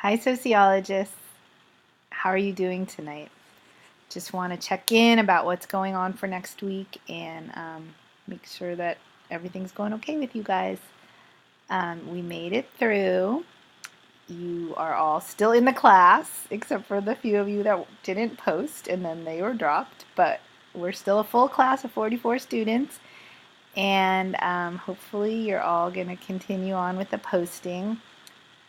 Hi, sociologists. How are you doing tonight? Just want to check in about what's going on for next week and make sure that everything's going okay with you guys. We made it through. You are all still in the class, except for the few of you that didn't post and then they were dropped. But we're still a full class of 44 students, and hopefully you're all going to continue on with the posting.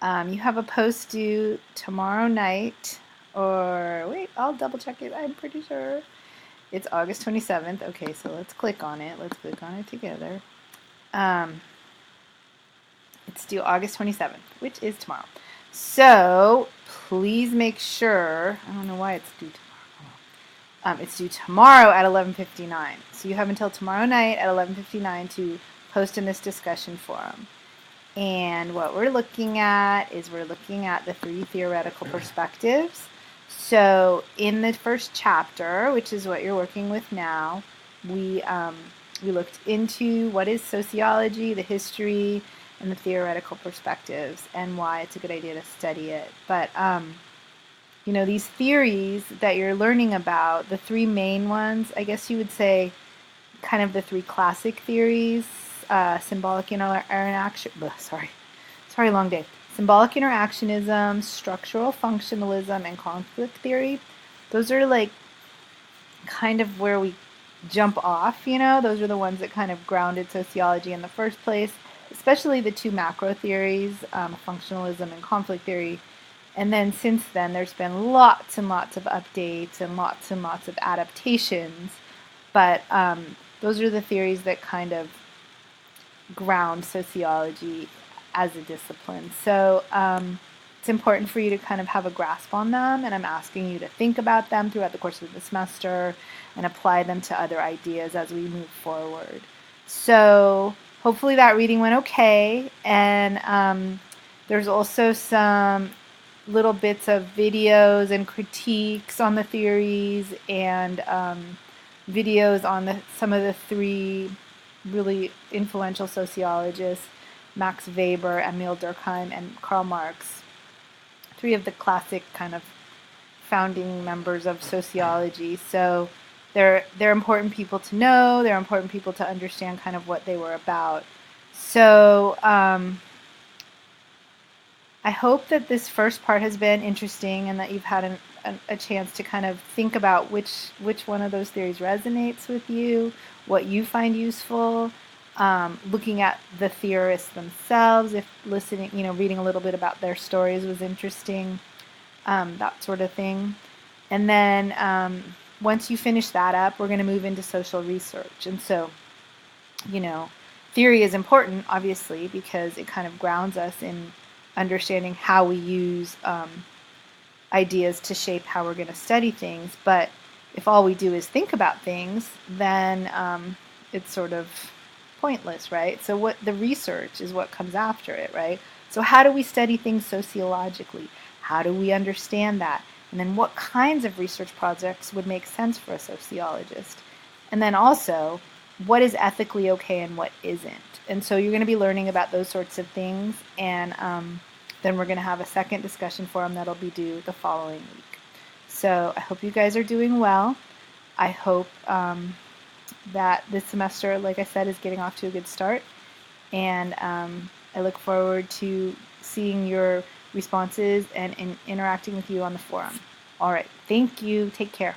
You have a post due tomorrow night, or wait, I'll double check it. I'm pretty sure it's August 27th. Okay, so let's click on it. Let's click on it together. Um, it's due August 27th, which is tomorrow. So please make sure. I don't know why it's due tomorrow. It's due tomorrow at 11:59. So you have until tomorrow night at 11:59 to post in this discussion forum. And what we're looking at is we're looking at the three theoretical perspectives. So in the first chapter, which is what you're working with now, we looked into what is sociology, the history, and the theoretical perspectives, and why it's a good idea to study it. But these theories that you're learning about, the three main ones, I guess you would say, kind of the three classic theories. Symbolic interaction. Sorry, long day. Symbolic interactionism, structural functionalism, and conflict theory. Those are like kind of where we jump off. Those are the ones that kind of grounded sociology in the first place. Especially the two macro theories, functionalism and conflict theory. And then since then, there's been lots and lots of updates and lots of adaptations. But those are the theories that kind of ground sociology as a discipline. So it's important for you to kind of have a grasp on them, and I'm asking you to think about them throughout the course of the semester and apply them to other ideas as we move forward. So hopefully that reading went okay, and there's also some little bits of videos and critiques on the theories, and videos on some of the three really influential sociologists, Max Weber, Emile Durkheim, and Karl Marx, three of the classic kind of founding members of sociology. So they're important people to know. They're important people to understand kind of what they were about. So I hope that this first part has been interesting and that you've had a chance to kind of think about which one of those theories resonates with you, what you find useful, looking at the theorists themselves, if listening, reading a little bit about their stories was interesting, that sort of thing. And then once you finish that up, we're going to move into social research. And so, theory is important, obviously, because it kind of grounds us in understanding how we use ideas to shape how we're going to study things. But if all we do is think about things, then it's sort of pointless, right? So what the research is what comes after it, right? So how do we study things sociologically? How do we understand that? And then what kinds of research projects would make sense for a sociologist? And then also, what is ethically okay and what isn't? And so you're going to be learning about those sorts of things, and then we're going to have a second discussion forum that'll be due the following week. So I hope you guys are doing well. I hope that this semester, like I said, is getting off to a good start. And I look forward to seeing your responses and interacting with you on the forum. All right. Thank you. Take care.